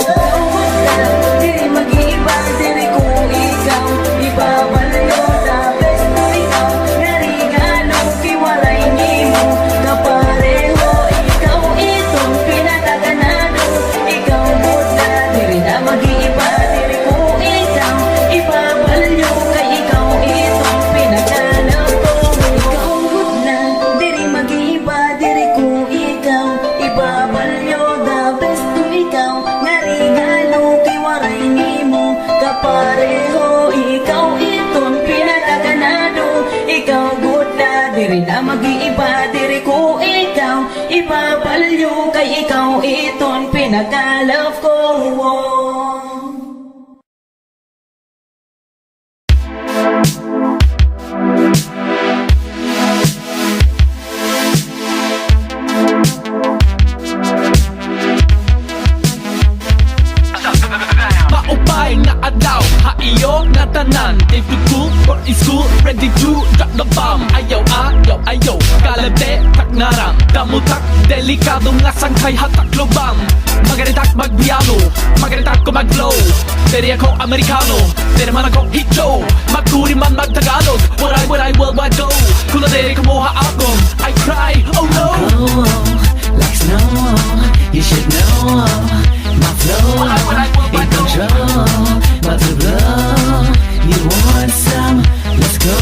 butla, diri mag-iiba, diri ko ikaw. Ibabalyo na best mo ikaw. Narigalo, kiwalay ni mo. Kapareho, ikaw itong pinakaganado. Ikaw butla, diri na mag-iiba, diri ko ikaw. Ibabalyo, kay ikaw itong pinaghanap ko. Ikaw butla, diri mag-iiba, diri ko ikaw. Ibabalyo, the best mo ikaw. Narigalo, kiwalay ni mo. Kapareho, ikaw itong pinakaganado. Ikaw butla, diri na mag-iiba, diri ko ikaw. Ibabalyo, kay ikaw itong pinaka-love ko. Maupay nga adaw, haiyo nga tanan. If you cool or is cool, ready to drop the bomb. Ayaw, ayaw, ayaw, kalate, taknarang. Damutak, delikado nga sangkay hatak lubang. Magaritak magbiano, magaritak ko mag-flow. Dere ako Amerikano, dere man ako hito. Magkuri man magtagalog, what I worldwide go. Kung na dere kumuha ako, I cry, oh no. Like snow, you should know. My flow in control, about to blow. You want some? Let's go.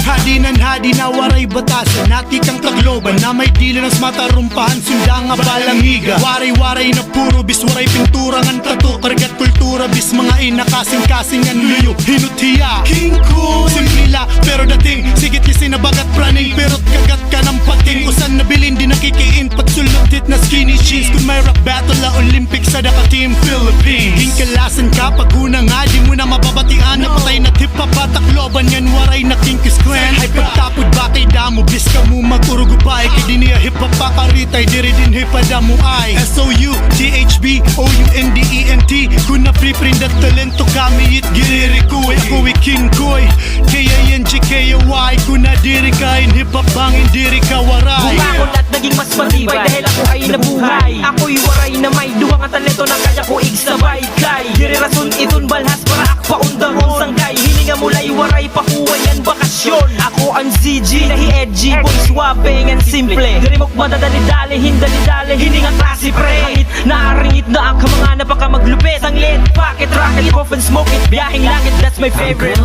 Hadi nan hadi na waray batasan, natikang tagloban na may dila ng matarumpahan, sunda nga balangiga. Waray-waray na puro bis, waray pintura ngan tato, kargat kultura bis, mga ina kasing-kasing ang luyo. Hinutiya, King Cool, simplila pero dating, sigit kasi nabagat praning, pero't kagat ka ng pating. Usan na bilin, di nakikiin, pagsulot hit suot na skinny jeans. Kung may rap battle na Olympics sa daka Team Philippines. Hingkalasan ka pag una nga, di mo na mababatian. Napatay na hip-hop at takloban yan, waray na Kinkis Clan. Ay pagtapod ba kay damo, bis ka mo mag-urugubay. Kay di niya hip-hop pakaritay, diri din hip-hop mo ay S-O-U-T-H-B O-U-N-D-E-N-T. Kung na-preprint at talento kami it giriri ko. Ako King Koy, K-I-N-G-K-O-Y. Kung na diri ka in hip-hop bangin, diri ka waray. Bumakot at naging mas matibay dahil ako ay nabuhay. Ako'y waray na may duwang at talento na kaya ko igsabay kay diri rason iton balhas para akpa undahon sanggay. Hininga mulay waray pakuha yan bakasyon. Ako ang ZG na hi-edgy, boy swabe and simple. Diri mok madadali-dali, hindali-dali, hininga klase pre. Kahit naaringit na ang mga napaka maglupit. Ang lit, pocket, rocket, off and smoke it. Biyahing langit, that's my favorite.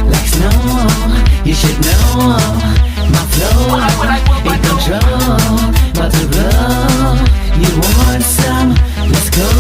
Like snow, you should know my flow in control, but to blow. You want some? Let's go.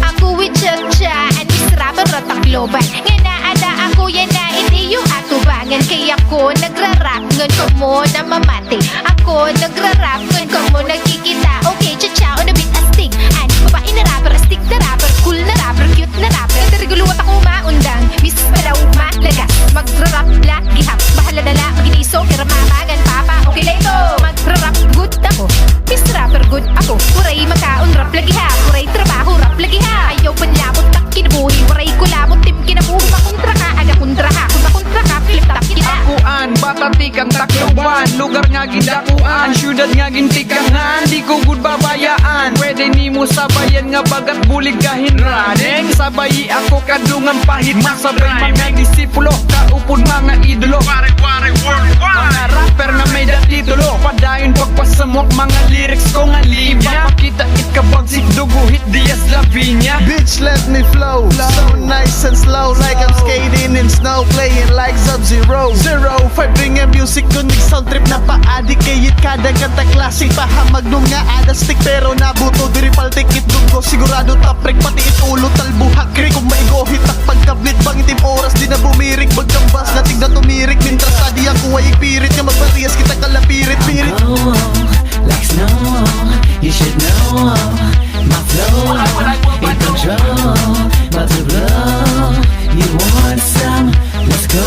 Ako with Cha-Cha and Miss Rapper at Takloban. Nga naada ako yan na hindi yung atubangan. Kaya ako nagra-rap ngon ko mo na mamati. Ako nagra-rap ngon ko mo nagkikita. Okay, Cha-Cha on a bit astig. Ani babae na rapper, astig na rapper, cool na rapper, cute na rapper. Interguluwat ako maundang, Miss Palaw malagas. Magra-rap lagi hap, bahala na la maginiso, kira mamagan papa. Okay, leto, magra-rap good ako. Miss Rapper good ako. Uray makaon rap lagi ha, uray trabaho rap lagi ha. Ayaw panlabot tak kinabuhi, uray kulabot tim kinabuhi. Makontra ka, aga kontra ha. Kung makontra ka, flip tap kita. Akuan, batatikang takloban, lugar nga gidakuan, syudad nga gintikangan, di ko gud babayaan. Pwede nimo sabayan nga bagat bulig kahin raneng. Sabayi ako kadungan pahit, masabay mga disipulo, kaupod mga idolo. Mga rapper nga may datitulo, padayon pagpasamok mga lyrics ko nga libya. Pakita it kabagsik dugo hit Diaz Lavinia. Bitch, let me flow. So nice and slow, like I'm skating in snow, playing like Sub-Zero. 05 ring ang music ko, sound trip na pa-addict. Kayit kada kanta classic, pahamag nung nga adastik. Pero nabuto, diri paltik itdugo. Sigurado taprik, pati itulo, talbuhak krik. Kung maigohit, takpagkablit, bangitim oras, di na bumirik. Bagdang bas, natig na tumirik. Mintras adi ako ay ipirit, nga magparehas kita kalapirit. Pirit. Like snow, you should know my flow in control, but to blow. You want some? Let's go.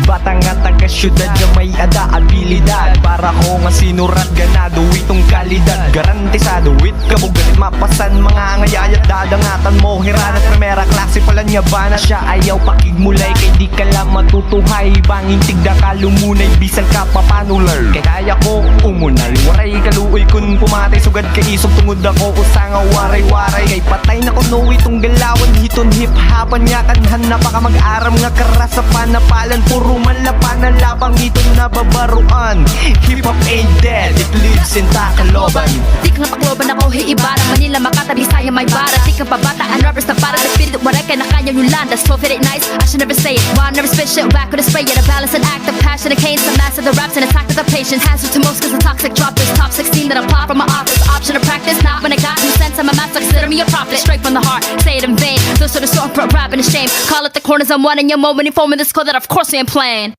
Batang nga taga-syudad nga may ada abilidad. Para ko nga sinurat ganado itong kalidad. Garantisado with kabugalit mapasan mga ngayayat. Dadangatan mo hiranat primera klase pala niya ba na siya ayaw pakigmulay. Kay di ka lang matutuhay banging tigda ka lumunay bisan ka papanular. Kay kaya ko umunay waray kaluoy kun pumatay sugad kay isog tungod ako usanga waray-waray. Kay patay na ko no itong galawan hiton hip-hopan nga kanhan napaka mag-aram nga karas sa panapalan. Puro malapan na labang ito nababaruan. Hip-hop ain't dead, it lives in Tacloban. Di ka nga pakloban ako, Ibarra, Manila, Makata, Bisaya, may bara. Di ka pabataan, rappers na para sa spirit. Waray ka na kanya yung land, that's 12 it ain't nice. I should never say it, why I never spit shit. Whack with a spray, yeah, the balance and act of passion. The canes, the mass of the raps and attack of the patience. Hazard to most cause the toxic drop this top 16 that I pop from my office. Option to practice, not when I got new sense. I'm a master, consider me a prophet. Straight from the heart, say it in vain. Those are the song for rap and a shame. Call it the corners, I'm one in your moment. You foam in this code that of course we ain't playing.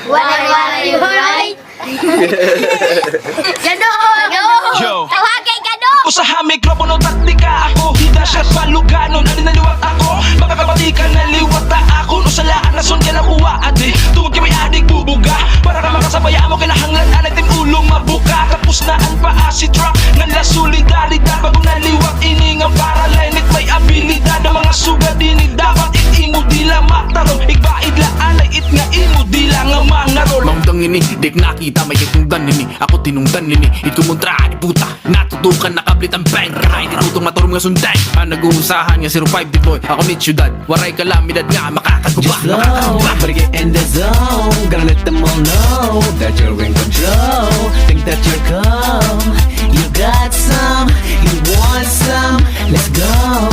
Waray-waray, waray. Ganoon! Yo. Tawagay ganoon! Usaha mikropono taktika ako. Hida siya paluganon, alinaliwat ako. Makakabatikan na liwata ako. Usalaan na son ka na uwa adi. Tungod kami adik bubuga. Para ka makasabaya mo kinahanglan anay tim ulong mabuka. Kapos na ang paa si truck. Nganla solidaridad. Bago naliwat iningang para linit may abilidad. Ang mga suga dini dapat it-imo dila matarong. Igbaid laan ay it nga imo dila nga mga rol. Mamdang ini, dik nakita may kitungdan ini. Ako tinungdan ini, itumuntra ni puta. Natutukan nakablit ang bang. Kahit itutong maturong nga sunday. Nag-uusahan nga 05 di boy. Ako ni syudad, waray kalamidad nga makakagubah. Just flow, but get in the zone. Gonna let them all know that you're in control. Think that you're calm. You got some, you want some. Let's go.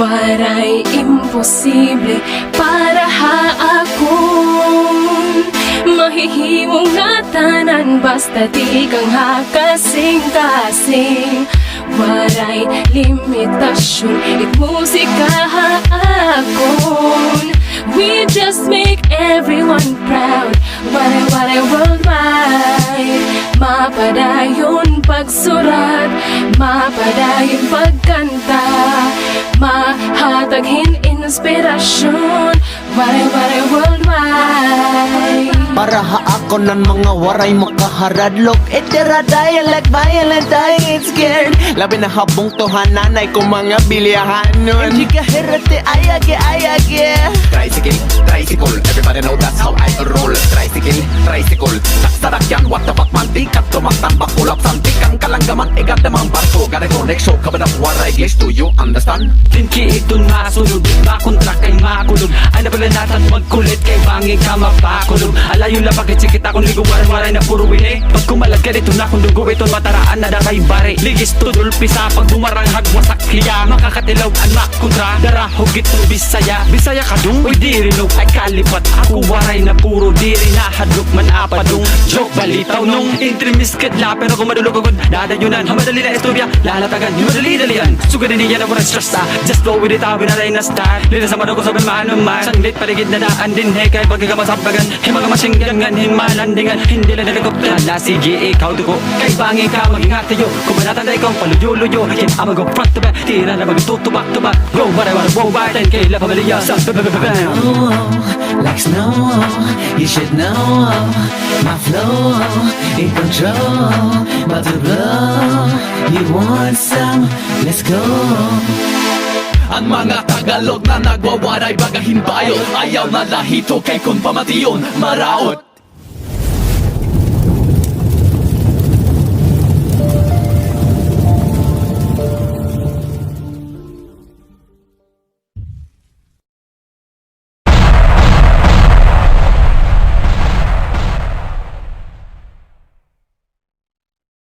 Waray imposible para haakon. Mahihimong nga tanan basta di kang hakasing-kasing. Waray limitasyon, it musika haakon. We just make everyone proud. Waray worldwide. Mapadayang pagkanta, mahataghin inspirasyon, waray-waray worldwide. Para ako ng mga waray makaharadlok Itiraday like violent, I ain't scared Labi na habong tohananay ko mga bilihan nun Hindi ka hirate, ayage, ayage Tricycle, tricycle, everybody know that's how I roll. Tricycle, tricycle, saksaragyan, what the fuck man, tikat tumatambak, ulap santikan, kalanggaman, igat namang barko. Gotta connect, show ka ba ng waray glitch, do you understand? Tinki ito masunod, makontra kay makulog Ay napalanatan magkulit kay bangi ka mapakulog Alayo lang bakit sikit akong ligo waray-waray na puro wili Pag kumalag ka dito na kung dugo ito mataraan na dakay bari Ligis tudol pisa pag bumarang hagwasak hiya Makakatilaw ang makontra, darahog itong bisaya Bisaya ka dung, uy di rin ay kalipat Ako waray na puro diri na hadlok man apadong Joke balitaw nung intrimis kadla pero kung madulog-ugod Dadayunan, hamadali na istorya, lalatagan, himadali-dalian Sugadin niya na walang stress ta, just flow with it awin na rin na start Lina sa mado ko sa man Sanglit paligid na daan din hekay pagkakamasapagan Himaga masinggangan, himalandingan Hindi lang helicopter, la sige ikaw dugo Kay bangi ka, mag-ingat tayo Kung manatanday kong paluyo-luyo Yan ama go front to back, tira na mag-tutubak to back Go, whatever, wow, wow, 10K, la pamilya sa Like snow, you should know My flow, in control About to blow, you want some, let's go Ang mga Tagalog na nagwawaray bagahin bayo Ayaw na lahito kay kung pamatiyon maraot